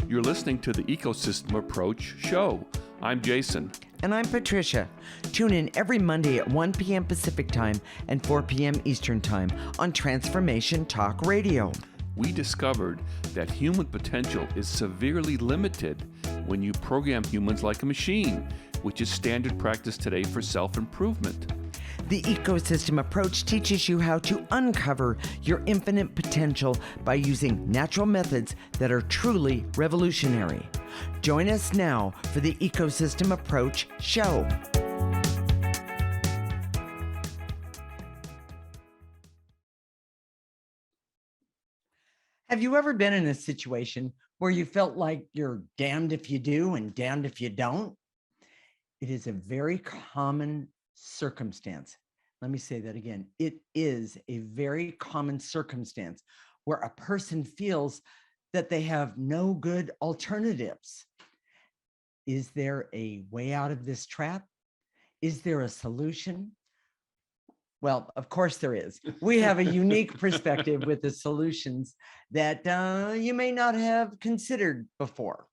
You're listening to the Ecosystem Approach show. I'm Jason. And I'm Patricia. Tune in every Monday at 1 p.m. Pacific Time and 4 p.m. Eastern Time on Transformation Talk Radio. We discovered that human potential is severely limited when you program humans like a machine, which is standard practice today for self-improvement. The Ecosystem Approach teaches you how to uncover your infinite potential by using natural methods that are truly revolutionary. Join us now for the Ecosystem Approach show. Have you ever been in a situation where you felt like you're damned if you do and damned if you don't? It is a very common circumstance. Let me say that again. It is a very common circumstance where a person feels that they have no good alternatives. Is there a way out of this trap? Is there a solution? Well, of course there is. We have a unique perspective with the solutions that you may not have considered before.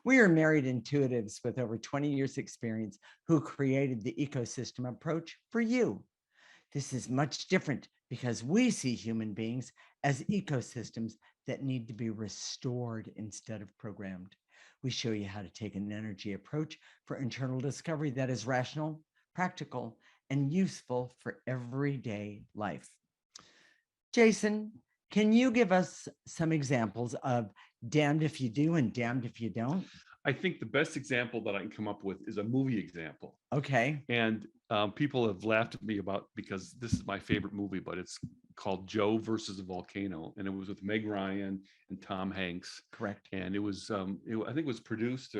We are married intuitives with over 20 years experience who created the Ecosystem Approach for you. This is much different because we see human beings as ecosystems that need to be restored instead of programmed. We show you how to take an energy approach for internal discovery that is rational, practical, and useful for everyday life. Jason, can you give us some examples of damned if you do and damned if you don't? I think the best example that I can come up with is a movie example. Okay. And people have laughed at me about, because this is my favorite movie, but it's called Joe versus the Volcano, and it was with Meg Ryan and Tom Hanks. Correct. And it was, I think it was produced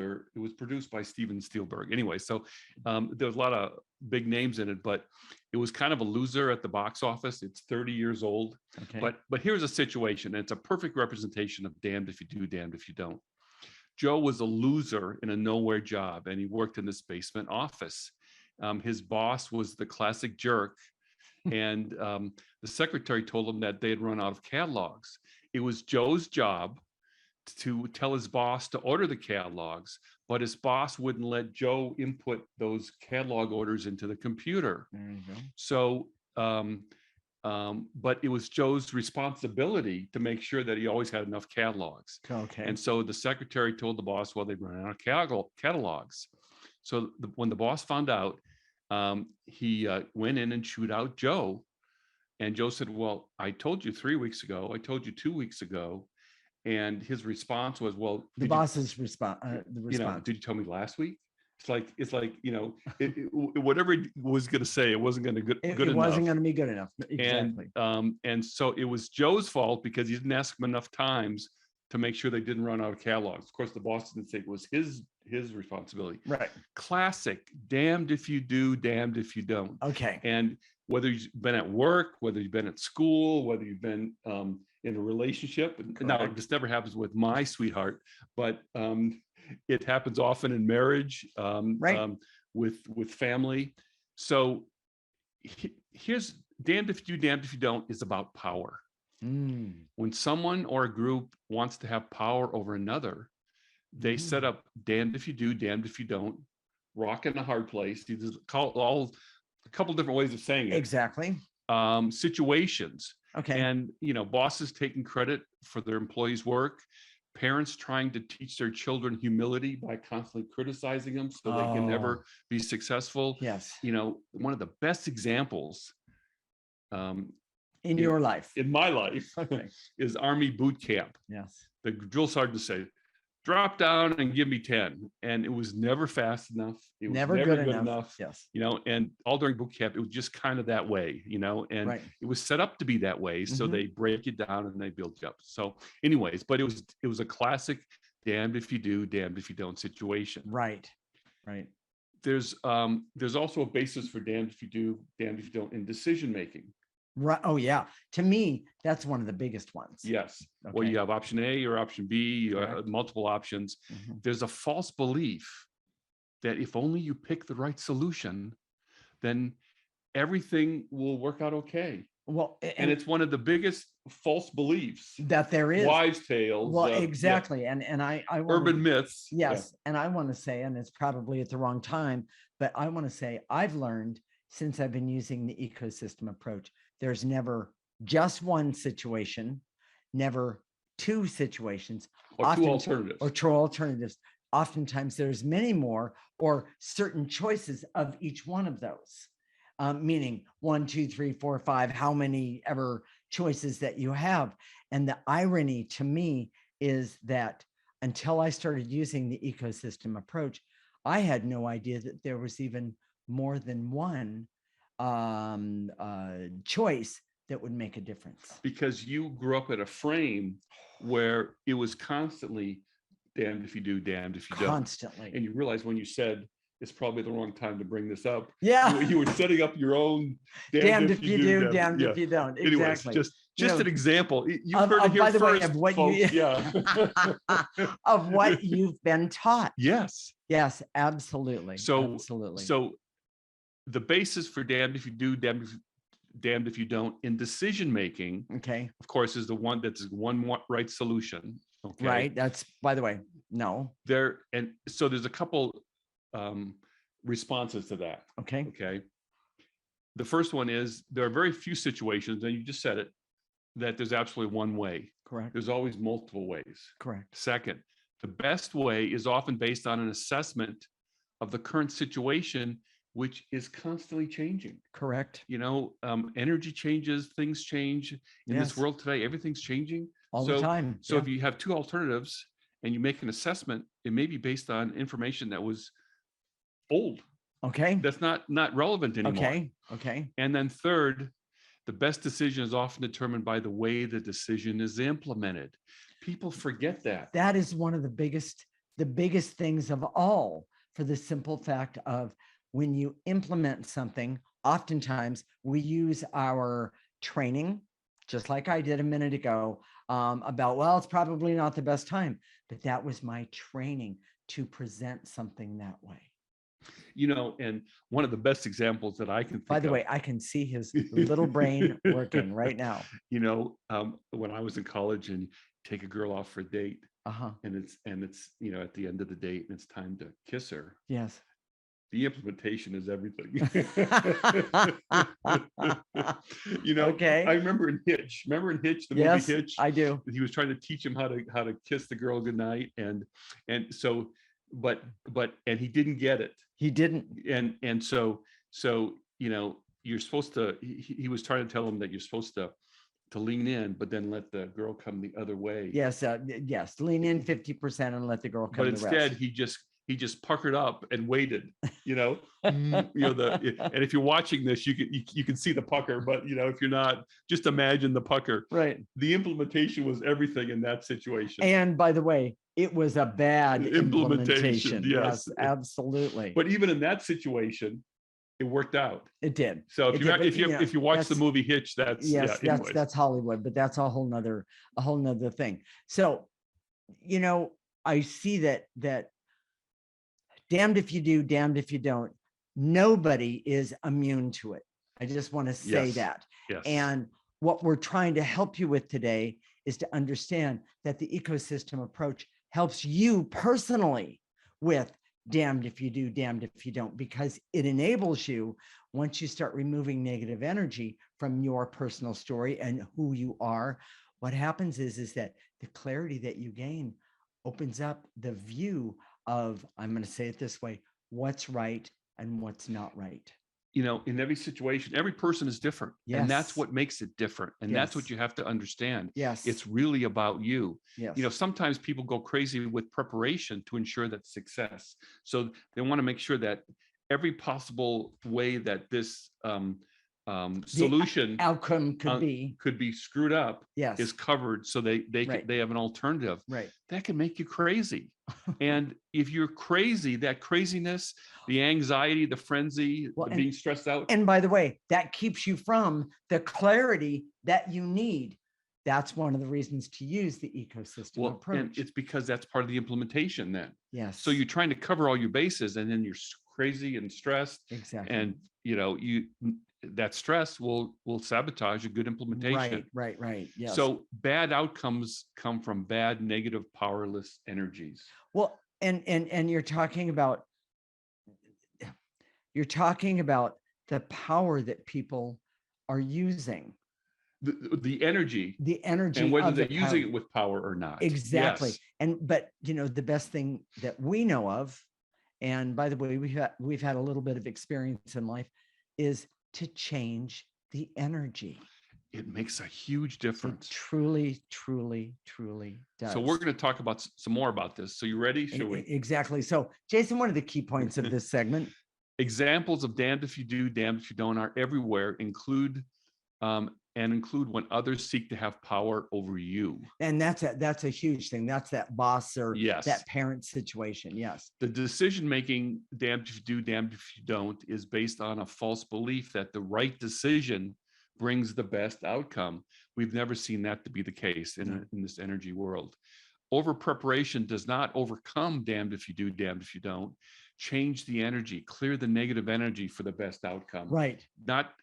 by Steven Spielberg. Anyway, so there was a lot of big names in it, but it was kind of a loser at the box office. It's 30 years old. Okay. But here's a situation, and it's a perfect representation of damned if you do, damned if you don't. Joe was a loser in a nowhere job, and he worked in this basement office. His boss was the classic jerk, and the secretary told him that they had run out of catalogs. It was Joe's job to tell his boss to order the catalogs, but his boss wouldn't let Joe input those catalog orders into the computer. There you go. So, but it was Joe's responsibility to make sure that he always had enough catalogs. Okay. And so the secretary told the boss, well, they'd run out of catalogs. So when the boss found out, he went in and chewed out Joe. And Joe said, well, I told you 3 weeks ago, I told you 2 weeks ago. And his response was, well, the boss's response, did you tell me last week? It's like, whatever he was going to say, it wasn't going to good enough. It wasn't going to be good enough. Exactly. And so it was Joe's fault because he didn't ask him enough times to make sure they didn't run out of catalogs. Of course, the boss didn't say it was his responsibility. Right. Classic, damned if you do, damned if you don't. Okay. And whether you've been at work, whether you've been at school, whether you've been in a relationship. Correct. Now, this never happens with my sweetheart, but it happens often in marriage, right. With family. So here's damned if you do, damned if you don't is about power. When someone or a group wants to have power over another, they set up damned if you do, damned if you don't, rock in a hard place. You just call all a couple different ways of saying it. Exactly. Situations. Okay. And, bosses taking credit for their employees' work, parents trying to teach their children humility by constantly criticizing them so they can never be successful. Yes. One of the best examples in your life, in my life, okay, is Army boot camp. Yes. The drill sergeant say, drop down and give me 10. And it was never fast enough. It was never good enough. Yes. And all during boot camp, it was just kind of that way, and right. It was set up to be that way. So they break it down and they build it up. So anyways, but it was a classic damned if you do, damned if you don't situation. Right. Right. There's also a basis for damned if you do, damned if you don't in decision making. Right. Oh, yeah. To me, that's one of the biggest ones. Yes. Okay. Well, you have option A or option B, or multiple options. There's a false belief that if only you pick the right solution, then everything will work out okay. Well, And it's one of the biggest false beliefs, that there is. wives' tales, Well, yeah, exactly. And I want urban myths. Yeah. yes, and I want to say, and it's probably at the wrong time, but I want to say I've learned since I've been using the ecosystem approach, there's never just one situation, never two situations, Or two often- alternatives. or two alternatives. Oftentimes there's many more or certain choices of each one of those. Meaning 1, 2, 3, 4, 5, how many ever choices that you have. And the irony to me is that until I started using the ecosystem approach, I had no idea that there was even more than one choice that would make a difference. Because you grew up in a frame where it was constantly damned if you do, damned if you don't. Constantly. And you realize when you said it's probably the wrong time to bring this up, Yeah. you were setting up your own Damned if you do, damned yeah. if you don't. Anyways, Exactly. just You know, an example. You've heard it here by the way, first, of what folks. you Yeah. of what you've been taught. Yes. Yes, absolutely. So absolutely. So the basis for damned if you do, damned if you don't in decision making, okay, of course, is the one that's one right solution. Okay. Right. That's, by the way, no. There, and so there's a couple responses to that. Okay. Okay. The first one is there are very few situations, and you just said it, that there's absolutely one way. Correct. There's always multiple ways. Correct. Second, the best way is often based on an assessment of the current situation, which is constantly changing. Correct. You know, energy changes, things change in this Yes. world today. Everything's changing All the time. So Yeah. if you have two alternatives and you make an assessment, it may be based on information that was old. Okay. That's not relevant anymore. Okay. Okay. And then third, the best decision is often determined by the way the decision is implemented. People forget that. That is one of the biggest things of all, for the simple fact of when you implement something, oftentimes we use our training, just like I did a minute ago, about, well, it's probably not the best time, but that was my training to present something that way. You know, and one of the best examples that I can think of. By the way, I can see his little brain working right now. You know, when I was in college and take a girl off for a date, Uh-huh. and it's you know, at the end of the date and it's time to kiss her. Yes. The implementation is everything. You know, Okay. I remember in Hitch. Remember in Hitch, the Yes, movie Hitch? I do. He was trying to teach him how to kiss the girl goodnight, and so, but and he didn't get it, He didn't. and so you know, you're supposed to. He was trying to tell him that you're supposed to lean in, but then let the girl come the other way. Yes. Yes. Lean in 50% and let the girl come But the instead, rest. he just puckered up and waited. You know, and if you're watching this, you can see the pucker. But you know, if you're not, just imagine the pucker. Right. The implementation was everything in that situation. And by the way, it was a bad implementation. Yes. Absolutely. But even in that situation, it worked out. It did. So It if did, but, if you watch the that's- movie Hitch, that's Yes, yeah, that's Hollywood, but that's a whole nother thing. So, you know, I see that damned if you do, damned if you don't. Nobody is immune to it. I just want to say Yes. that. yes. And what we're trying to help you with today is to understand that the ecosystem approach helps you personally with damned if you do, damned if you don't, because it enables you, once you start removing negative energy from your personal story and who you are, what happens is that the clarity that you gain opens up the view of, I'm going to say it this way, what's right and what's not right. You know, in every situation, every person is different. And that's Yes. what makes it different. And that's what Yes. you have to understand. Yes. It's really about you. Yes. You know, sometimes people go crazy with preparation to ensure that success. So they want to make sure that every possible way that this solution outcome could be screwed up yes. is covered, so they Right. they have an alternative. Right. That can make you crazy. And if you're crazy, that craziness, the anxiety, the frenzy, Well, the and- being stressed out. And by the way, that keeps you from the clarity that you need. That's one of the reasons to use the ecosystem Well, and approach. it's because that's part of the implementation then. Yes. So you're trying to cover all your bases, and then you're crazy and stressed, exactly. and you know, that stress will sabotage a good implementation. Right. Yes. So bad outcomes come from bad, negative, powerless energies. Well, and you're talking about the power that people are using, The energy, the energy, and whether of the they're using power. it with power or not. Exactly. Yes. But the best thing that we know of, and by the way, we've had a little bit of experience in life, is to change the energy. It makes a huge It difference. truly does. So we're going to talk about some more about this. So you ready? Shall we? Exactly. So Jason, what are the key points of this segment? Examples of damned if you do, damned if you don't are everywhere, include when others seek to have power over you. And that's a huge thing. That's that boss or Yes. that parent situation. Yes. The decision-making, damned if you do, damned if you don't, is based on a false belief that the right decision brings the best outcome. We've never seen that to be the case in this energy world. Over preparation does not overcome damned if you do, damned if you don't. Change the energy, clear the negative energy for the best outcome. Right.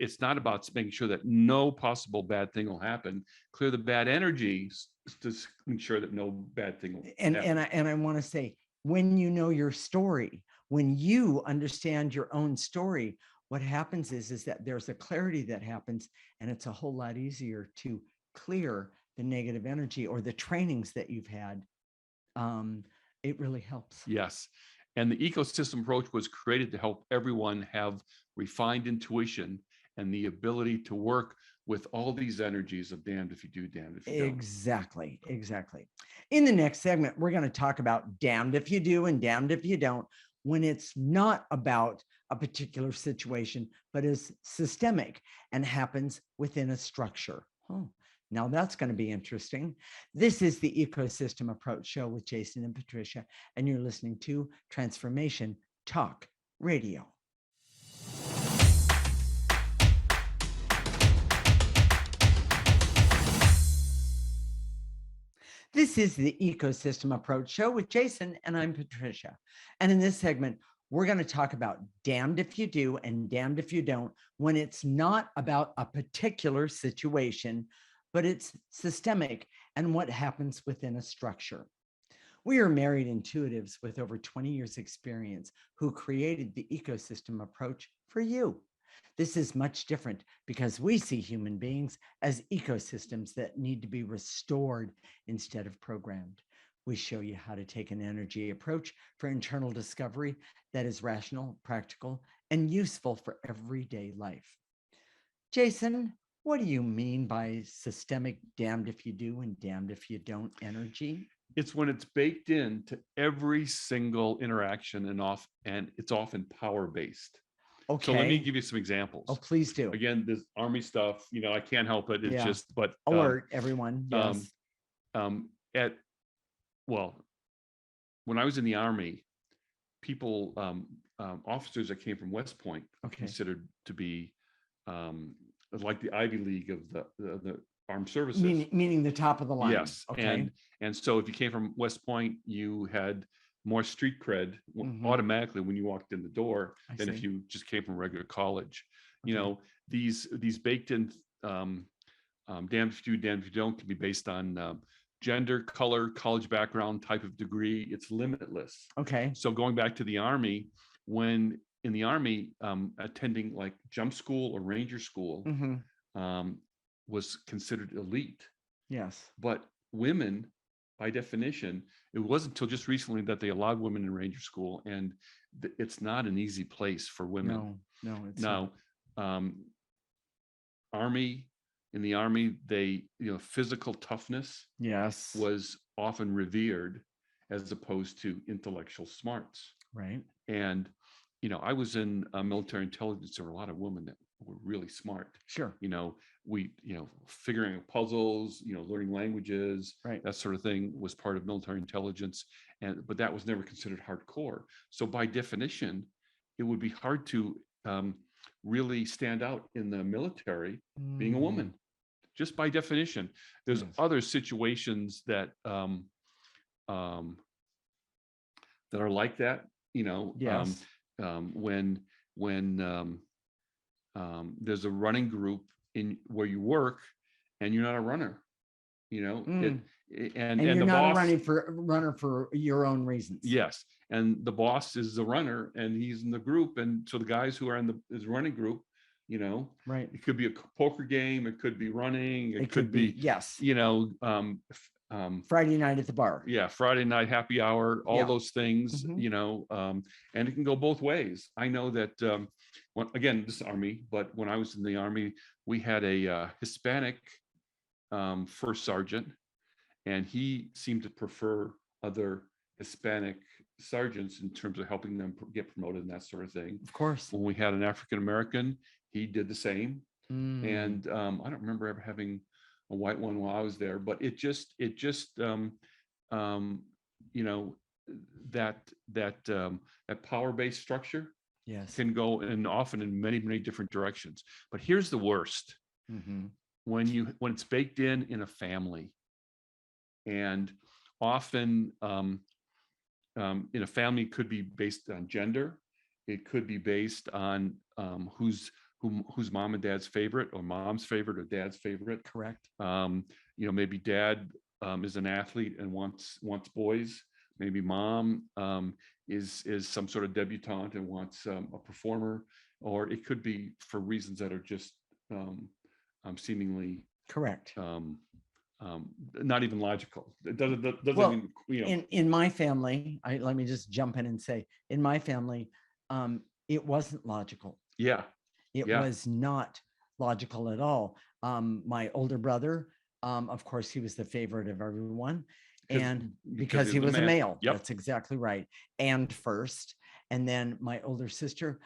It's not about making sure that no possible bad thing will happen. Clear the bad energies to ensure that no bad thing will happen. And I want to say, when you know your story, when you understand your own story, what happens is that there's a clarity that happens, and it's a whole lot easier to clear the negative energy or the trainings that you've had. It really helps. Yes. And the ecosystem approach was created to help everyone have refined intuition and the ability to work with all these energies of damned if you do, damned if you don't. Exactly. In the next segment, we're going to talk about damned if you do and damned if you don't, when it's not about a particular situation, but is systemic and happens within a structure. Oh, now that's going to be interesting. This is the Ecosystem Approach Show with Jason and Patricia, and you're listening to Transformation Talk Radio. This is the Ecosystem Approach Show with Jason, and I'm Patricia. And in this segment, we're going to talk about damned if you do and damned if you don't, when it's not about a particular situation, but it's systemic and what happens within a structure. We are married intuitives with over 20 years experience who created the Ecosystem Approach for you. This is much different because we see human beings as ecosystems that need to be restored instead of programmed. We show you how to take an energy approach for internal discovery that is rational, practical, and useful for everyday life. Jason, what do you mean by systemic damned if you do and damned if you don't energy? It's when it's baked into every single interaction and it's often power-based. Okay. So let me give you some examples. Oh, please do. Again, this Army stuff, I can't help it. It's just, but alert everyone. Yes. When I was in the Army, people, officers that came from West Point, considered to be like the Ivy League of the armed services. Meaning the top of the line. Yes. Okay. And so if you came from West Point, you had more street cred automatically when you walked in the door than if you just came from regular college. Okay. These baked in damned if you do, damned if you don't can be based on gender, color, college background, type of degree. It's limitless. Okay. So going back to the Army, when in the Army, attending like jump school or ranger school was considered elite. Yes. But women, by definition, it wasn't until just recently that they allowed women in ranger school, and it's not an easy place for women. No, it's now, in the Army, they, physical toughness was often revered as opposed to intellectual smarts. Right. And, I was in military intelligence. There were a lot of women that were really smart. Sure. Figuring out puzzles, learning languages, right, that sort of thing was part of military intelligence. But that was never considered hardcore. So by definition, it would be hard to really stand out in the military being a woman, just by definition. There's other situations that that are like that, Yes. when there's a running group in where you work, and you're not a runner. You know, Mm. and you're the not a boss, runner for your own reasons. yes, and the boss is the runner, and he's in the group, and so the guys who are in his running group, you know, Right. it could be a poker game, it could be running, it could be, yes. you know, Friday night at the bar. yeah, Friday night happy hour, all Yeah. those things, Mhm. you know, and it can go both ways. I know that, again, this Army, but when I was in the Army, we had a Hispanic first sergeant, and he seemed to prefer other Hispanic sergeants in terms of helping them get promoted and that sort of thing. Of course. When we had an African American, he did the same. Mm. And I don't remember ever having a white one while I was there, but it just you know, that power-based structure Yes. can go often in many different directions. But here's the worst: Mhm. when it's baked in a family, and often in a family, it could be based on gender, it could be based on who's mom and dad's favorite, or mom's favorite or dad's favorite. Correct. You know, maybe dad is an athlete and wants boys. Maybe mom is some sort of debutante and wants a performer, or it could be for reasons that are just seemingly Correct. not even logical. It doesn't Well, even, you know. In my family, let me just jump in and say, in my family, it wasn't logical. Yeah. It Yeah. was not logical at all. My older brother, of course, he was the favorite of everyone, and because he was a male. Yep. That's exactly right. And first, and then my older sister,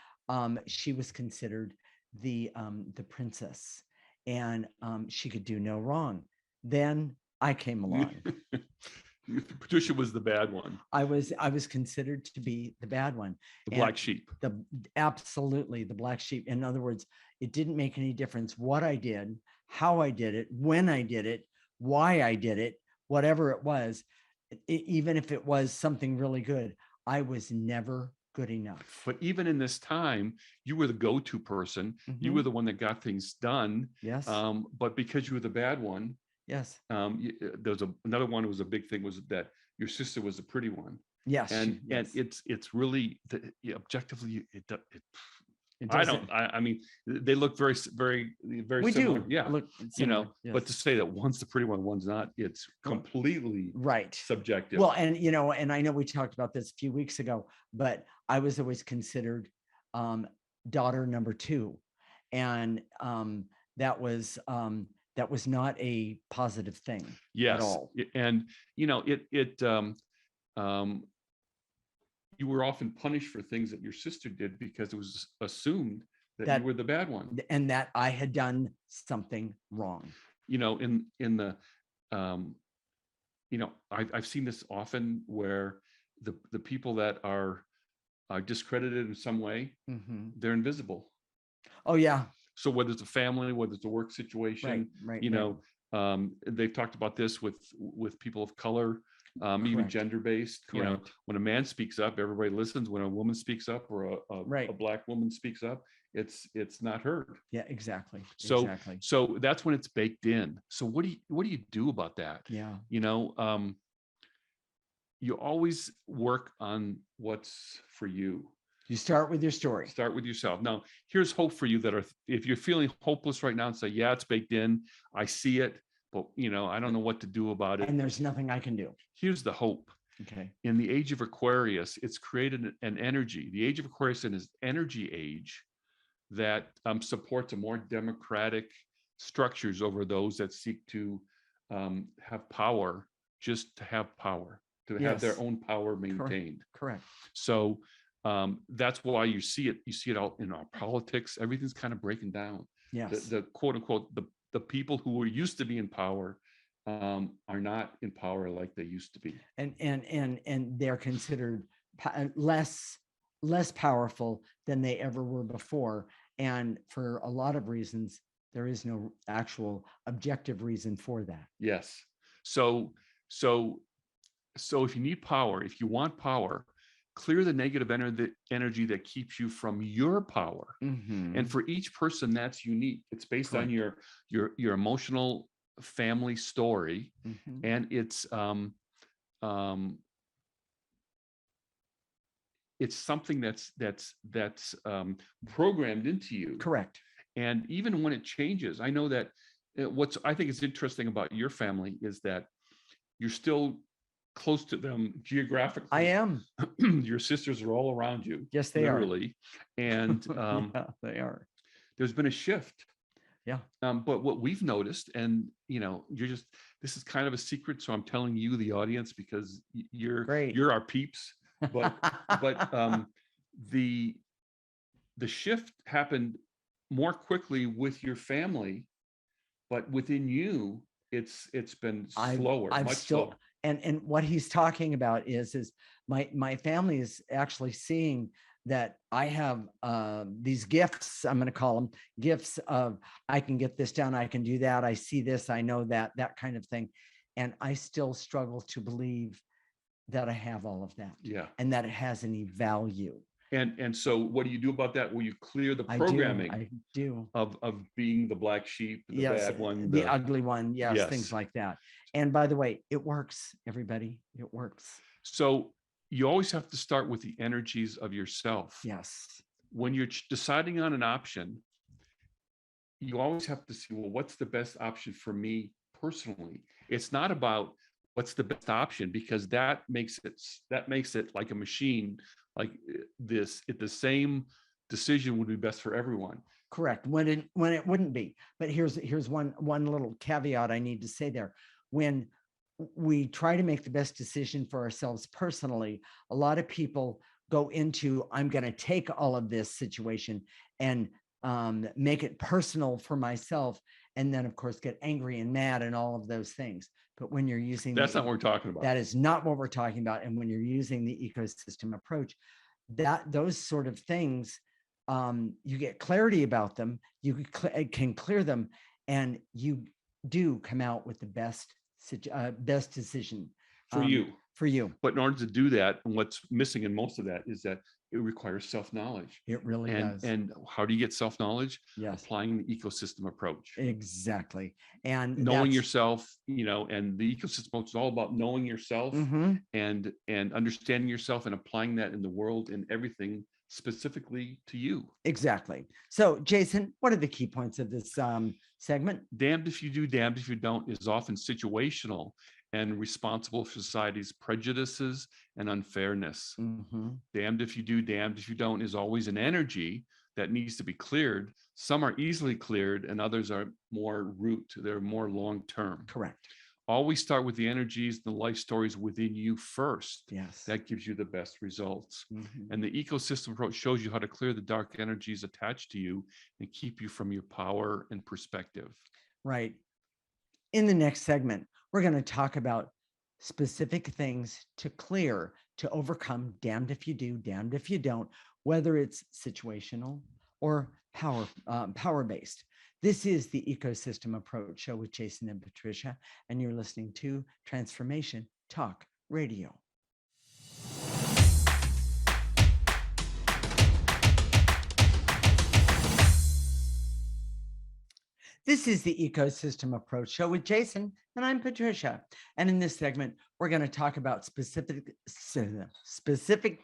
she was considered the princess, and she could do no wrong. Then I came along. Patricia was the bad one. I was considered to be the bad one. The black sheep. Absolutely the black sheep. In other words, it didn't make any difference what I did, how I did it, when I did it, why I did it, whatever it was, even if it was something really good, I was never good enough. But even in this time, you were the go-to person. Mm-hmm. You were the one that got things done. Yes. But because you were the bad one, yes. There's another one who was a big thing, was that your sister was a pretty one. Yes. And it's really objectively I mean, they look very similar. Yeah. Look similar, you know, yes. But to say that one's the pretty one, one's not, it's completely right. subjective. Well, and you know, and I know we talked about this a few weeks ago, but I was always considered daughter number 2. And that was not a positive thing. Yes. At all. And you know, you were often punished for things that your sister did because it was assumed that you were the bad one, and that I had done something wrong. You know, in the you know, I've seen this often where the people that are discredited in some way, mm-hmm. they're invisible. Oh yeah. So whether it's a family, whether it's a work situation, right, you know, they've talked about this with people of color. Even gender-based, you know, when a man speaks up, everybody listens. When a woman speaks up, or a black woman speaks up, it's not heard. Yeah, exactly. So that's when it's baked in. So what do you do about that? Yeah. You know, you always work on what's for you. You start with your story. Start with yourself. Now, here's hope for you if you're feeling hopeless right now, and say, yeah, it's baked in, I see it, but you know, I don't know what to do about it. And there's nothing I can do. Here's the hope. Okay. In the age of Aquarius, it's created an energy. The age of Aquarius is an energy age that supports a more democratic structures over those that seek to have power, just to have power, to have their own power maintained. Correct. So that's why you see it all in our politics. Everything's kind of breaking down. Yes. The quote unquote, the people who were used to be in power are not in power like they used to be. And they're considered less powerful than they ever were before. And for a lot of reasons, there is no actual objective reason for that. Yes. So if you need power, if you want power, clear the negative energy that keeps you from your power. Mhm. And for each person, that's unique. It's based on Correct. your emotional family story, Mhm. and it's something that's programmed into you. Correct. And even when it changes, I know that what's I think is interesting about your family is that you're still close to them I geographically. am. Your sisters are all around you, Yes, they are. literally, and Yeah, they are. there's been a shift. Yeah. But what we've noticed, and this is kind of a secret, so I'm telling you, the audience, because Great. you're our peeps. But the shift happened more quickly with your family, but within you, it's been slower, I've much still slower. and what he's talking about is my family is actually seeing that I have these gifts. I'm going to call them gifts of I can get this done, I can do that, I see this, I know that kind of thing, and I still struggle to believe that I have all of that Yeah. and that it has any value. And so what do you do about that? Will you clear the I programming do. of being the black sheep, the Yes, bad one, the ugly one. Yes, things yes. like that. And by the way, it works, everybody. It works. So you always have to start with the energies of yourself. Yes. When you're deciding on an option, you always have to see, well, what's the best option for me personally? It's not about what's the best option, because that makes it like a machine, like the same decision would be best for everyone. Correct. When it wouldn't be. But here's one little caveat I need to say there. When we try to make the best decision for ourselves personally, a lot of people go into, I'm going to take all of this situation and make it personal for myself, and then of course get angry and mad and all of those things. But when you're using That's not what we're talking about. that is not what we're talking about. And when you're using the ecosystem approach, those sort of things, you get clarity about them, you can clear them, and you do come out with the best decision For you. For you. But in order to do that, and what's missing in most of that is that it requires self-knowledge. It really does. And how do you get self-knowledge? Yes. Applying the ecosystem approach. Exactly. And knowing yourself, and the ecosystem approach is all about knowing yourself, and understanding yourself and applying that in the world and everything specifically to you. Exactly. So Jason, what are the key points of this segment? Damned if you do, damned if you don't is often situational and responsible for society's prejudices and unfairness. Damned if you do, damned if you don't is always an energy that needs to be cleared. Some are easily cleared and others are more they're more long-term. Correct. Always start with the energies, the life stories within you first. Yes. That gives you the best results. And the ecosystem approach shows you how to clear the dark energies attached to you and keep you from your power and perspective. Right. In the next segment, we're going to talk about specific things to clear, to overcome damned if you do, damned if you don't, whether it's situational or power-based. This is the Ecosystem Approach Show with Jason and Patricia, and you're listening to Transformation Talk Radio. This is the Ecosystem Approach Show with Jason, and I'm Patricia. And in this segment, we're going to talk about specific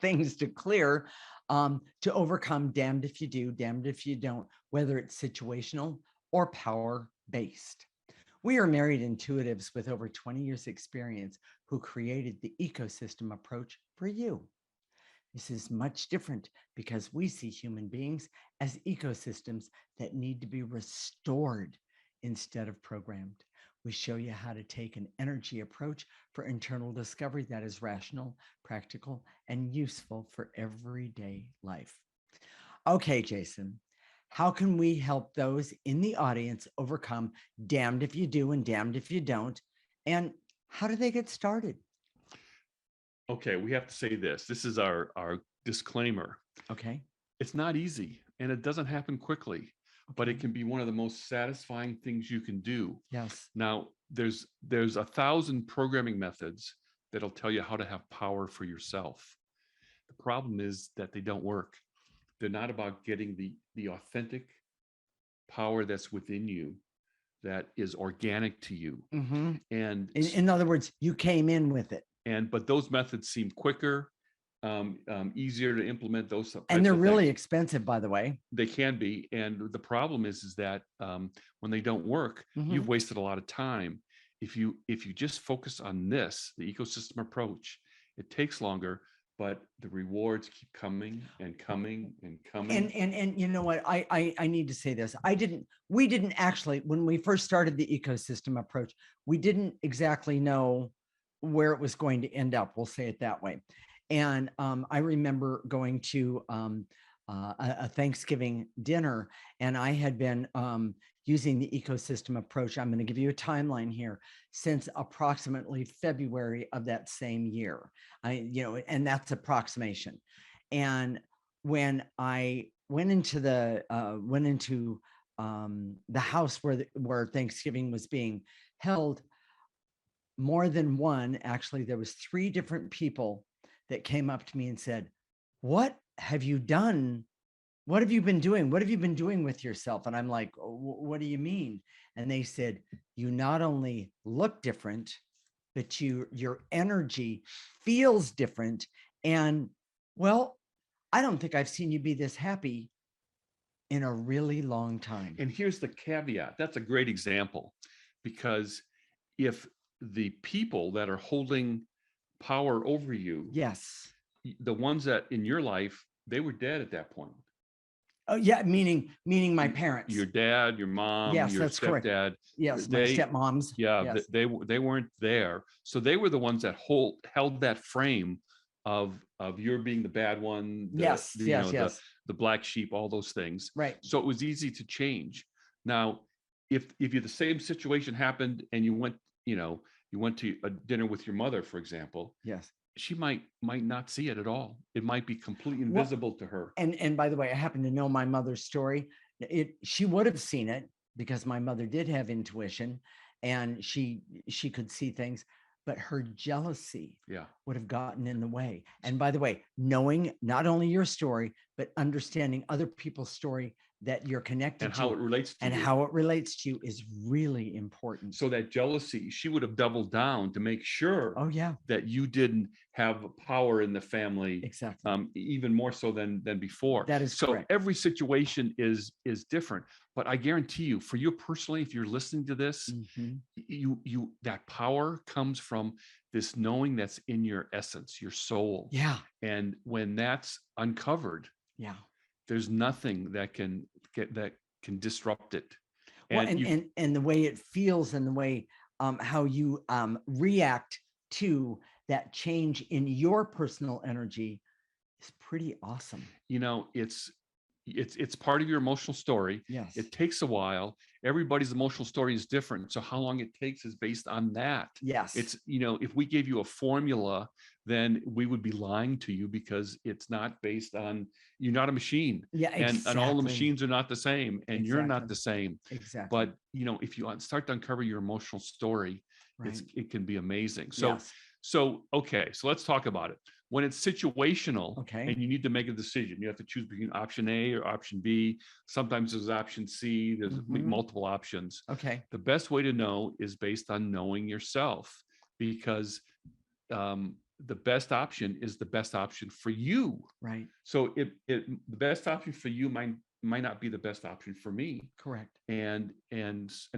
things to clear, to overcome damned if you do, damned if you don't, whether it's situational or power-based. We are married intuitives with over 20 years experience who created the Ecosystem Approach for you. This is much different because we see human beings as ecosystems that need to be restored instead of programmed. We show you how to take an energy approach for internal discovery that is rational, practical, and useful for everyday life. Okay, Jason, how can we help those in the audience overcome damned if you do and damned if you don't? And how do they get started? Okay, we have to say this. This is our disclaimer. Okay. It's not easy and it doesn't happen quickly, but it can be one of the most satisfying things you can do. Yes. Now, there's 1,000 programming methods that'll tell you how to have power for yourself. The problem is that they don't work. They're not about getting the authentic power that's within you, that is organic to you. Mhm. And In other words, you came in with it. but those methods seem quicker, easier to implement. Those types And they're of really things. expensive, by the way. They can be, and the problem is that when they don't work, you've Mhm. wasted a lot of time. If you just focus on this, the ecosystem approach, it takes longer, but the rewards keep coming and coming and coming. And you know what? I need to say this. We didn't actually, when we first started the ecosystem approach, we didn't exactly know where it was going to end up. We'll say it that way. And I remember going to a Thanksgiving dinner, and I had been using the ecosystem approach. I'm going to give you a timeline here since approximately February of that same year. And that's approximation. And when I went into the house where Thanksgiving was being held, more than one, actually, there was 3 different people that came up to me and said, "What have you done? What have you been doing? What have you been doing with yourself?" And I'm like, "What do you mean?" And they said, "You not only look different, but your energy feels different. And well, I don't think I've seen you be this happy in a really long time." And here's the caveat. That's a great example, because if the people that are holding power over you, Yes. the ones that in your life, they were dead at that point. Oh, yeah. Meaning my parents. Your dad, your mom, Yes, your that's correct. stepdad. Yes, my stepmoms. Yeah, Yes. they weren't there. So they were the ones that held that frame of you're being the bad one, Yes, yes, yes. the black sheep, all those things. Right. So it was easy to change. Now, if you the same situation happened and you went to a dinner with your mother, for example, Yes. she might not see it at all. It might be completely Well, invisible to her. And by the way, I happen to know my mother's story. She would have seen it because my mother did have intuition, and she could see things, but her jealousy Yeah. would have gotten in the way. And by the way, knowing not only your story, but understanding other people's story that you're connected And to how it relates to and you. how it relates to you is really important. So that jealousy, she would have doubled down to make sure Oh yeah, that you didn't have power in the family, exactly. even more so than before. That is So correct. every situation is different. But I guarantee you, for you personally, if you're listening to this, Mhm. you that power comes from this knowing that's in your essence, your soul. Yeah, And when that's uncovered, yeah. there's nothing that can disrupt it. Well, And you and the way it feels and the way how you react to that change in your personal energy is pretty awesome. it's part of your emotional story. Yes. It takes a while. Everybody's emotional story is different, so how long it takes is based on that. Yes. It's if we gave you a formula, then we would be lying to you, because it's not based on, you're not a machine. Yeah, exactly. And all the machines are not the same, and you're not Exactly. the same. Exactly. But if you start to uncover your emotional story, Right. it can be amazing. So Yes. okay, so let's talk about it. When it's situational, Okay. and you need to make a decision, you have to choose between option A or option B. Sometimes there's option C, there's Mhm. multiple options. Okay. The best way to know is based on knowing yourself, because the best option is the best option for you. Right. So the best option for you might not be the best option for me, Correct. and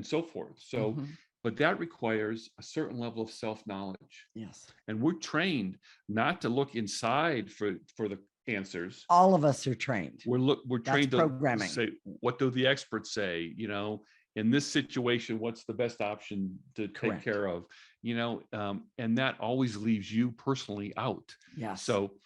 so forth. So Mhm. but that requires a certain level of self-knowledge. Yes. And we're trained not to look inside for the answers. All of us are trained. We're That's trained to programming. say, what do the experts say? In this situation, what's the best option to Correct. take care of? And that always leaves you personally out. Yes. So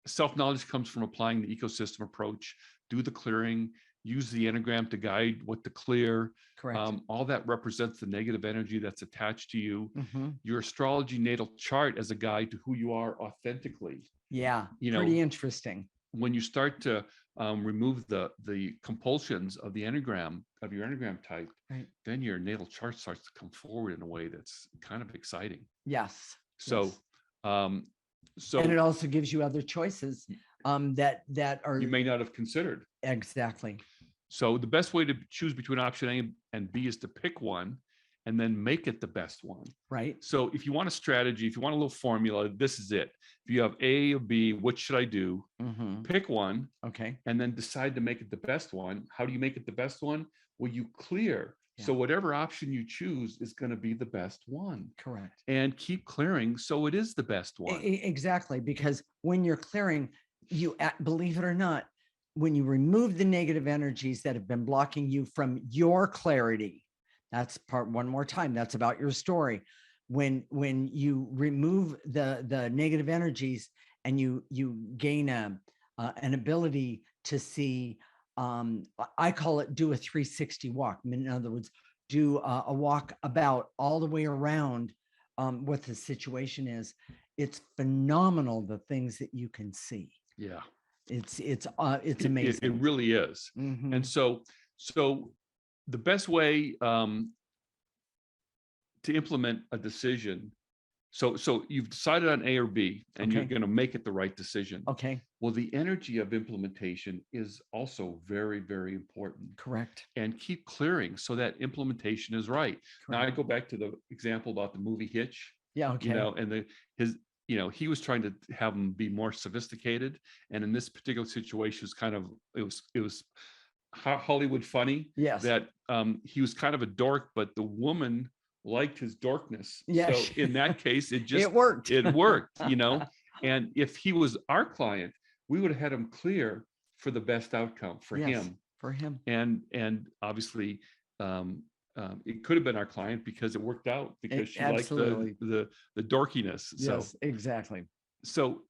self-knowledge comes from applying the ecosystem approach. Do the clearing, use the Enneagram to guide what to clear. Correct. All that represents the negative energy that's attached to you. Mhm. Your astrology natal chart as a guide to who you are authentically. Yeah. You know, Pretty interesting. when you start to remove the compulsions of the Enneagram, of your Enneagram type, Right. then your natal chart starts to come forward in a way that's kind of exciting. Yes. So Yes. So And it also gives you other choices that are you may not have considered. exactly So the best way to choose between option A and B is to pick one and then make it the best one. right. So if you want a strategy, if you want a little formula, this is it. If you have A or B, what should I do? Hmm. Pick one Okay. and then decide to make it the best one. How do you make it the best one? Well, you clear. So Yeah. whatever option you choose is going to be the best one. Correct. And keep clearing so it is the best one. Exactly. Because when you're clearing, believe it or not, when you remove the negative energies that have been blocking you from your clarity, that's part one more time. That's about your story. When you remove the negative energies and you gain an ability to see, I call it do a 360 walk. In other words, do a walk about all the way around what the situation is. It's phenomenal the things that you can see. Yeah. It's It amazing. really is. Mhm. And so the best way to implement a decision. So you've decided on A or B, and you're Okay. going to make it the right decision. Okay, Well, the energy of implementation is also very, very important. correct. And keep clearing so that implementation is right. Now I Correct. go back to the example about the movie Hitch, Yeah, okay. and he was trying to have them be more sophisticated. And in this particular situation, it was Hollywood funny Yes. that he was kind of a dork, but the woman liked his dorkness. Yeah. So in that case, It worked. it worked, And if he was our client, we would have had him clear for the best outcome for Yes, him. for him. And obviously, it could have been our client because it worked out because she liked Absolutely. the dorkiness. Yes, exactly. So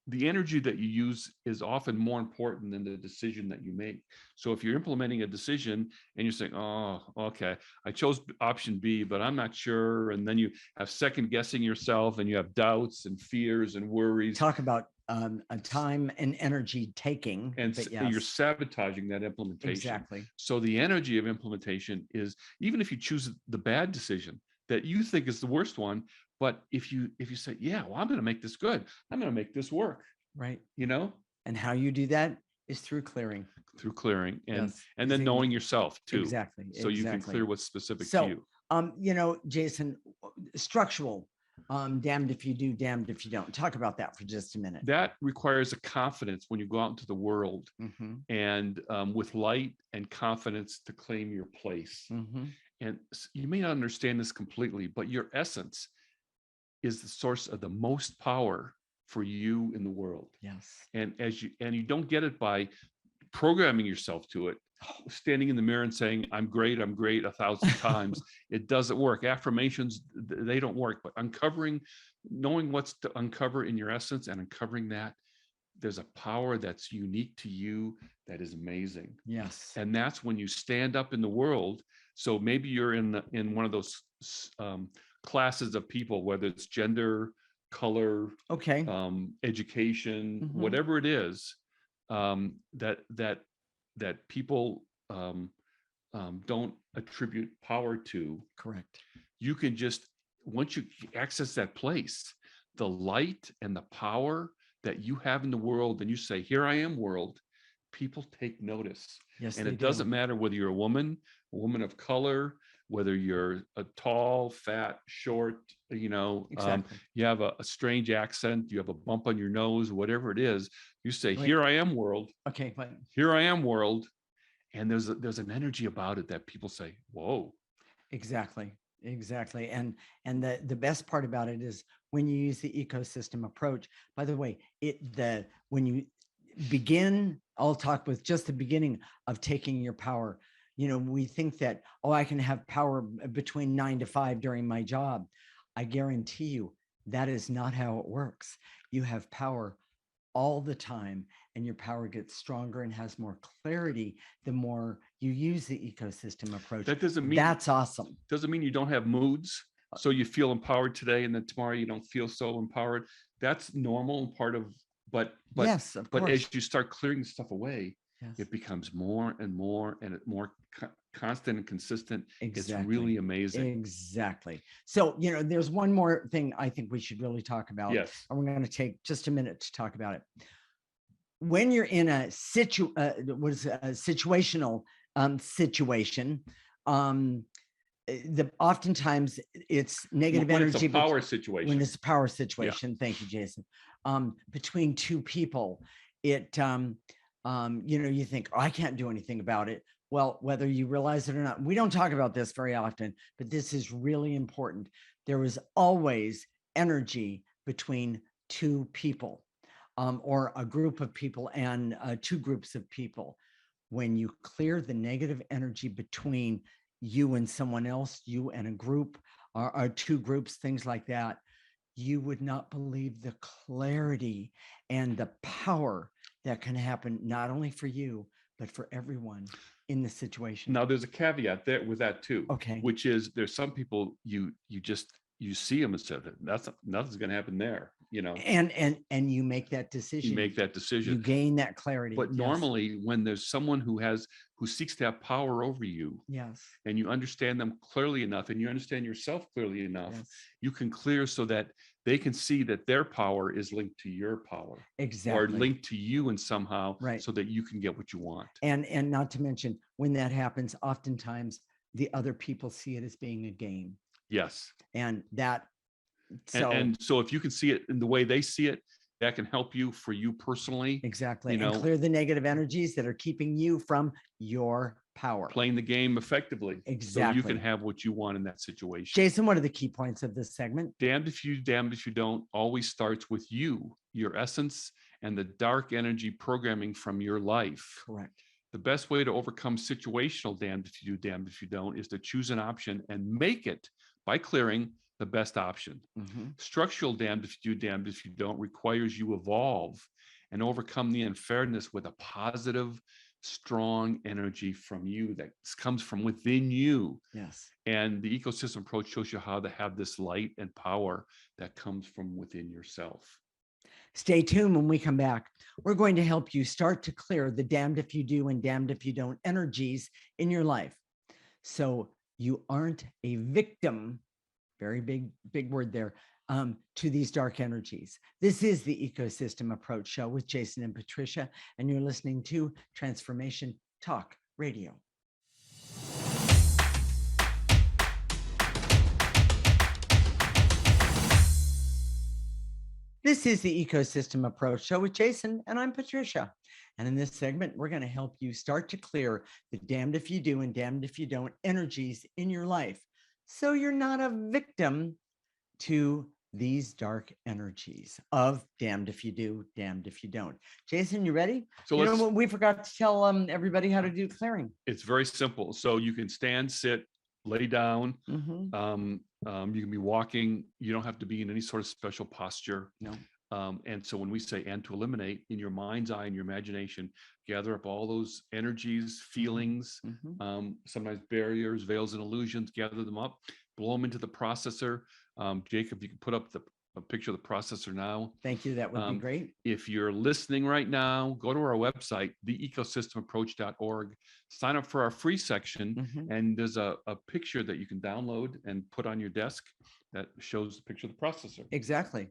the energy that you use is often more important than the decision that you make. So if you're implementing a decision and you're saying, oh, okay, I chose option B, but I'm not sure. And then you have second guessing yourself and you have doubts and fears and worries. Talk about a time and energy taking. And you're sabotaging that implementation. Exactly. So the energy of implementation is, even if you choose the bad decision that you think is the worst one, but if you say, yeah, well, I'm going to make this good, I'm going to make this work, right? And how you do that is through clearing. And then knowing yourself too. Exactly. So you can clear what's specific to you. Jason, structural, damned if you do, damned if you don't. Talk about that for just a minute. That requires a confidence when you go out into the world, Mm-hmm. and with light and confidence to claim your place. Mm-hmm. And you may not understand this completely, but your essence is the source of the most power for you in the world. Yes. And you don't get it by programming yourself to it, standing in the mirror and saying, I'm great 1,000 times. It doesn't work. Affirmations, they don't work, but knowing what's to uncover in your essence and uncovering that, there's a power that's unique to you that is amazing. Yes. And that's when you stand up in the world. So maybe you're in one of those classes of people, whether it's gender, color, okay, education, Mm-hmm. whatever it is, that people don't attribute power to. correct. You can just, once you access that place, the light and the power that you have in the world, and you say, here I am, world, people take notice. Yes. And it doesn't matter whether you're a woman of color, whether you're a tall, fat, short, Exactly. you have a strange accent, you have a bump on your nose, whatever it is, you say, Right. here I am, world. Okay, but Here I am, world. And there's an energy about it that people say, whoa. exactly. And the best part about it is when you use the ecosystem approach. By the way, when you begin, I'll talk with just the beginning of taking your power. We think that, I can have power between 9 to 5 during my job. I guarantee you that is not how it works. You have power all the time, and your power gets stronger and has more clarity the more you use the ecosystem approach. That doesn't mean that's awesome. Doesn't mean you don't have moods. So you feel empowered today, and then tomorrow you don't feel so empowered. That's normal and part of, but yes, of course. as you start clearing stuff away, Yes. it becomes more and more and more constant and consistent. It's Exactly. really amazing. Exactly. So, there's one more thing I think we should really talk about. Yes. And we're going to take just a minute to talk about it. When you're in a situational situation, oftentimes it's negative When energy. it's a power situation. When it's a power situation. Thank you, Jason. Between two people, you think, I can't do anything about it. Well, whether you realize it or not, we don't talk about this very often, but this is really important. There is always energy between two people, or a group of people and two groups of people. When you clear the negative energy between you and someone else, you and a group, or two groups, things like that, you would not believe the clarity and the power that can happen, not only for you, but for everyone in the situation. Now, there's a caveat there with that too. Okay. Which is, there's some people you see them and say, nothing's going to happen there, And you make that decision. You make that decision. You gain that clarity. But Yes. normally, when there's someone who seeks to have power over you, Yes. and you understand them clearly enough, and you understand yourself clearly enough, Yes. you can clear so that they can see that their power is linked to your power, Exactly. or linked to you in somehow, Right. so that you can get what you want. And not to mention, when that happens, oftentimes the other people see it as being a game. Yes. And that, so And so if you can see it in the way they see it, that can help you, for you personally. exactly. And clear the negative energies that are keeping you from your power. Playing the game effectively. Exactly. So you can have what you want in that situation. Jason, what are the key points of this segment? Damned if you don't always starts with you, your essence, and the dark energy programming from your life. Correct. The best way to overcome situational damned if you do, damned if you don't, is to choose an option and make it by clearing the best option. Mm-hmm. Structural damned if you do, damned if you don't requires you evolve and overcome the unfairness with a positive, strong energy from you that comes from within you. Yes. And the ecosystem approach shows you how to have this light and power that comes from within yourself. Stay tuned. When we come back, we're going to help you start to clear the damned if you do and damned if you don't energies in your life, so you aren't a victim, very big word there, to these dark energies. This is the Ecosystem Approach Show with Jason and Patricia, and you're listening to Transformation Talk Radio. This is the Ecosystem Approach Show with Jason, and I'm Patricia. And in this segment, we're going to help you start to clear the damned if you do and damned if you don't energies in your life, so you're not a victim to these dark energies of damned if you do, damned if you don't. Jason, you ready? So we forgot to tell everybody how to do clearing. It's very simple. So you can stand, sit, lay down. Mm-hmm. You can be walking. You don't have to be in any sort of special posture. No. And so when we say and to eliminate, in your mind's eye and your imagination, gather up all those energies, feelings, sometimes barriers, veils, and illusions, gather them up, blow them into the processor. Jacob, you can put up a picture of the processor now. Thank you. That would be great. If you're listening right now, go to our website, theecosystemapproach.org, sign up for our free section, and there's a picture that you can download and put on your desk that shows the picture of the processor. Exactly.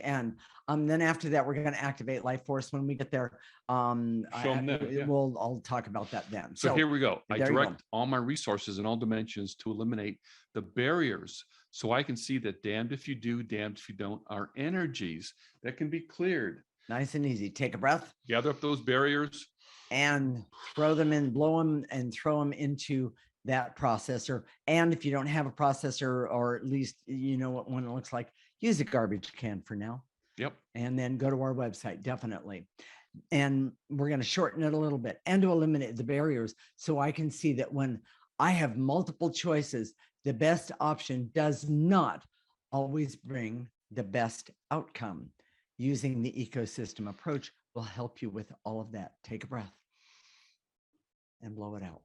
And then after that, we're going to activate Life Force when we get there. I'll talk about that then. So here we go. I direct all my resources in all dimensions to eliminate the barriers, so I can see that damned if you do, damned if you don't are energies that can be cleared. Nice and easy. Take a breath. Gather up those barriers. And throw them in, blow them and throw them into that processor. And if you don't have a processor, or at least you know what one looks like, use a garbage can for now. Yep. And then go to our website, definitely. And we're going to shorten it a little bit and to eliminate the barriers, so I can see that when I have multiple choices, the best option does not always bring the best outcome. Using the ecosystem approach will help you with all of that. Take a breath and blow it out.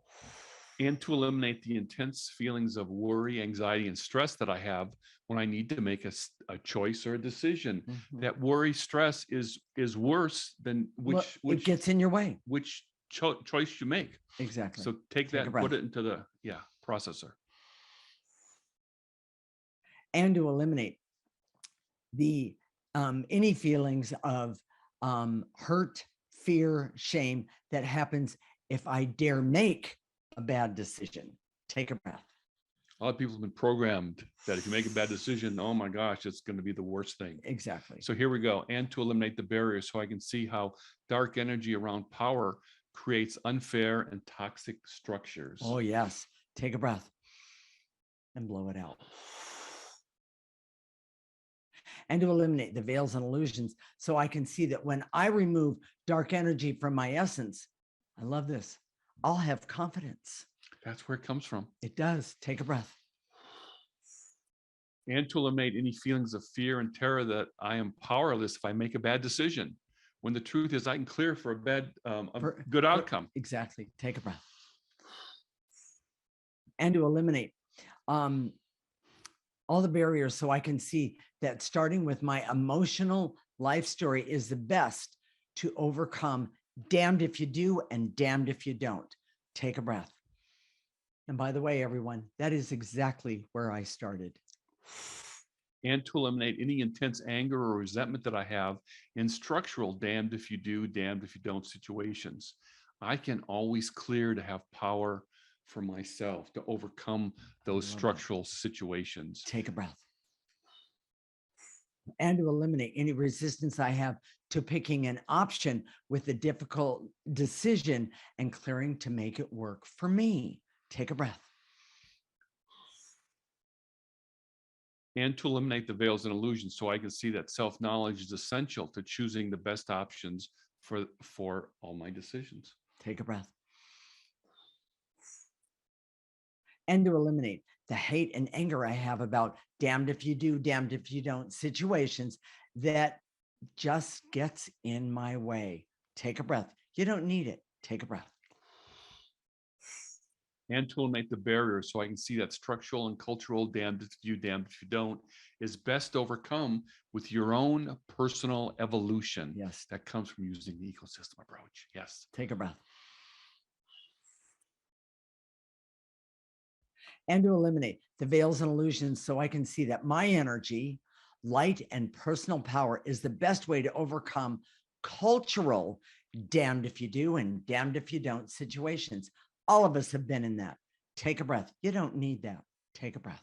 And to eliminate the intense feelings of worry, anxiety, and stress that I have when I need to make a choice or a decision. That worry, stress is worse than it gets in your way. Which choice you make. Exactly. So take that a and breath. put it into the processor. And to eliminate the any feelings of hurt, fear, shame that happens if I dare make a bad decision. Take a breath. A lot of people have been programmed that if you make a bad decision, oh my gosh, it's going to be the worst thing. Exactly. So here we go. And to eliminate the barriers, so I can see how dark energy around power creates unfair and toxic structures. Oh, yes. Take a breath and blow it out. And to eliminate the veils and illusions, so I can see that when I remove dark energy from my essence, I love this, I'll have confidence. That's where it comes from. It does. Take a breath. And to eliminate any feelings of fear and terror that I am powerless if I make a bad decision, when the truth is I can clear for a good outcome. Exactly. Take a breath. And to eliminate all the barriers, so I can see that starting with my emotional life story is the best to overcome damned if you do and damned if you don't. Take a breath. And by the way, everyone, that is exactly where I started. And to eliminate any intense anger or resentment that I have in structural damned if you do, damned if you don't situations. I can always clear to have power for myself to overcome those structural situations. Take a breath. And to eliminate any resistance I have to picking an option with a difficult decision and clearing to make it work for me. Take a breath. And to eliminate the veils and illusions, so I can see that self-knowledge is essential to choosing the best options for all my decisions. Take a breath. And to eliminate the hate and anger I have about damned if you do, damned if you don't situations that just gets in my way. Take a breath. You don't need it. Take a breath. And to eliminate the barriers, so I can see that structural and cultural damned if you, damned if you don't is best overcome with your own personal evolution. Yes. That comes from using the ecosystem approach. Yes. Take a breath. And to eliminate the veils and illusions, so I can see that my energy, light, and personal power is the best way to overcome cultural damned if you do and damned if you don't situations. All of us have been in that. Take a breath. You don't need that. Take a breath.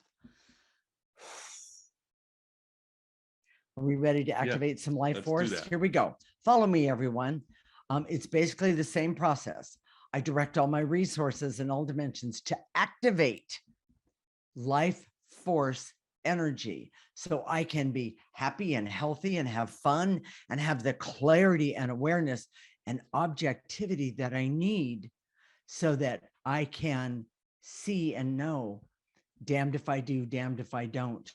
Are we ready to activate some life force? Here we go. Follow me, everyone. It's basically the same process. I direct all my resources in all dimensions to activate life force energy so I can be happy and healthy and have fun and have the clarity and awareness and objectivity that I need so that I can see and know damned if I do, damned if I don't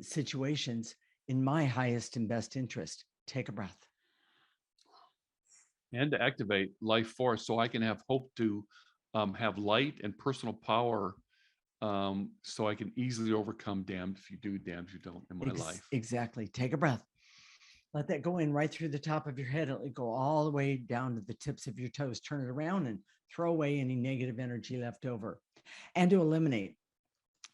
situations in my highest and best interest. Take a breath. And to activate life force so I can have hope to have light and personal power so I can easily overcome damned if you do, damned if you don't in my life. Exactly. Take a breath. Let that go in right through the top of your head. Let it go all the way down to the tips of your toes. Turn it around and throw away any negative energy left over. And to eliminate,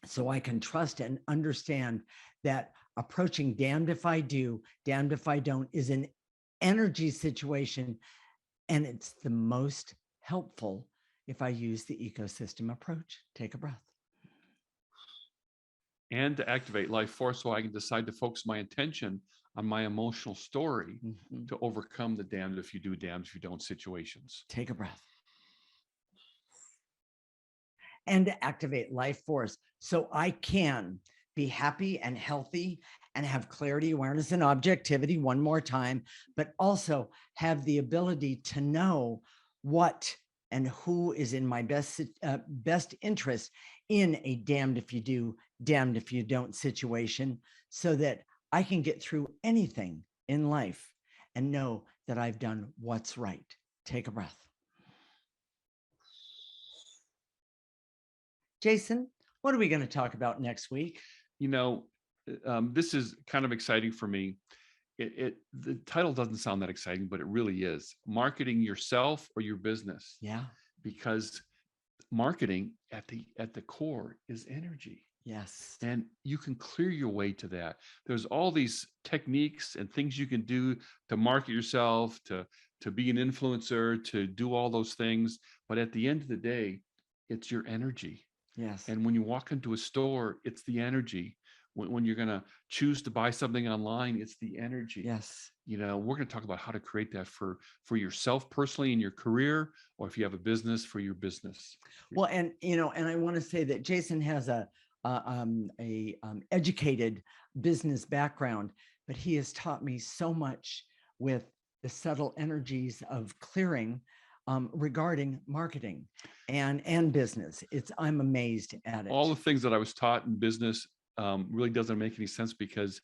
so I can trust and understand that approaching damned if I do, damned if I don't is an energy situation. And it's the most helpful if I use the ecosystem approach. Take a breath. And to activate life force so I can decide to focus my attention on my emotional story to overcome the damned if you do, damned if you don't situations. Take a breath. And to activate life force so I can be happy and healthy and have clarity, awareness, and objectivity one more time, but also have the ability to know what and who is in my best interest in a damned if you do, damned if you don't situation, so that I can get through anything in life and know that I've done what's right. Take a breath. Jason, what are we going to talk about next week? You know, this is kind of exciting for me. the title doesn't sound that exciting, but it really is. Marketing yourself or your business, Yeah. because marketing at the core is energy. Yes. And you can clear your way to that. There's all these techniques and things you can do to market yourself, to be an influencer, to do all those things. But at the end of the day, it's your energy. Yes. And when you walk into a store, it's the energy. When you're going to choose to buy something online, it's the energy. Yes. We're going to talk about how to create that for yourself personally in your career, or if you have a business, for your business. Well, and I want to say that Jason has a educated business background, but he has taught me so much with the subtle energies of clearing regarding marketing and business. I'm amazed at it. All the things that I was taught in business really doesn't make any sense, because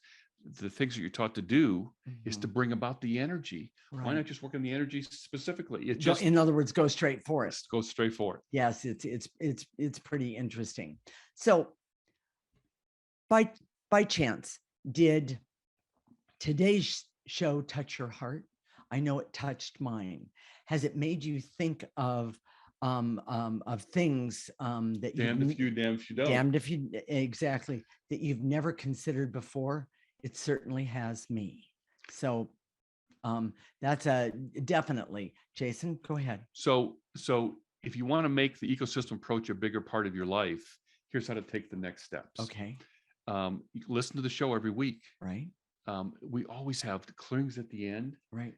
the things that you're taught to do is to bring about the energy. Right. Why not just work on the energy specifically? It just, in other words, go straight for it. Go straight for it. Yes, it's pretty interesting. So, by chance, did today's show touch your heart? I know it touched mine. Has it made you think of things that damned if you, damned if you don't. Damned if you, exactly, that you've never considered before? It certainly has me. So that's definitely. Jason, go ahead. So if you want to make the ecosystem approach a bigger part of your life, here's how to take the next steps. Okay. You listen to the show every week. Right. We always have the clearings at the end. Right.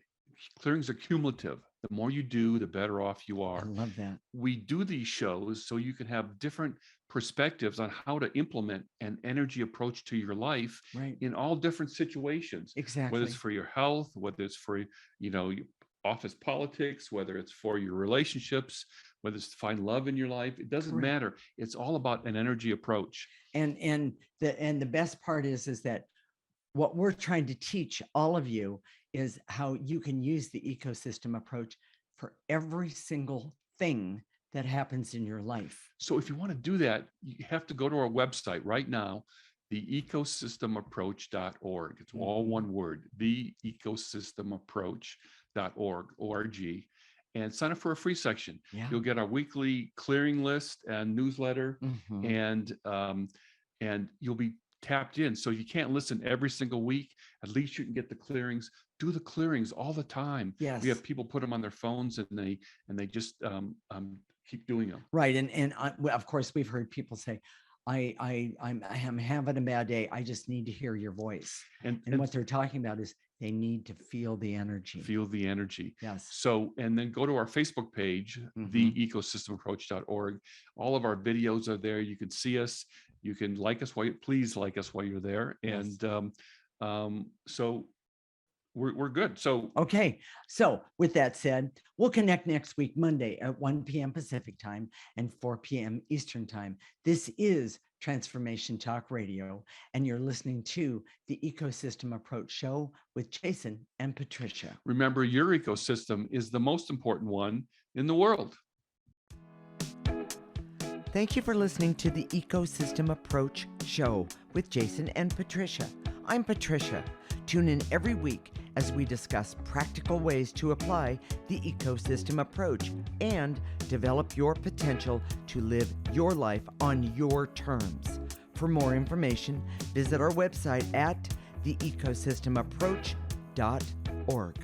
Clearings are cumulative. The more you do, the better off you are. I love that. We do these shows so you can have different perspectives on how to implement an energy approach to your life, right, in all different situations. Exactly. Whether it's for your health, whether it's for, your office politics, whether it's for your relationships, whether it's to find love in your life, it doesn't Correct. matter. It's all about an energy approach. And the best part is that what we're trying to teach all of you is how you can use the ecosystem approach for every single thing that happens in your life. So if you want to do that, you have to go to our website right now, theecosystemapproach.org. It's all one word, theecosystemapproach.org, and sign up for a free section. Yeah. You'll get our weekly clearing list and newsletter, and you'll be tapped in. So you can't listen every single week. At least you can get the clearings. Do the clearings all the time. Yes. We have people put them on their phones, and they just keep doing them. Right. And of course, we've heard people say, I'm having a bad day. I just need to hear your voice. And what they're talking about is they need to feel the energy. Feel the energy. Yes. So, and then go to our Facebook page, theecosystemapproach.org. All of our videos are there. You can see us. You can please like us while you're there. Yes. And so we're good. So, okay. So with that said, we'll connect next week, Monday at 1 p.m. Pacific time and 4 p.m. Eastern time. This is Transformation Talk Radio, and you're listening to the Ecosystem Approach Show with Jason and Patricia. Remember, your ecosystem is the most important one in the world. Thank you for listening to the Ecosystem Approach Show with Jason and Patricia. I'm Patricia. Tune in every week as we discuss practical ways to apply the ecosystem approach and develop your potential to live your life on your terms. For more information, visit our website at theecosystemapproach.org.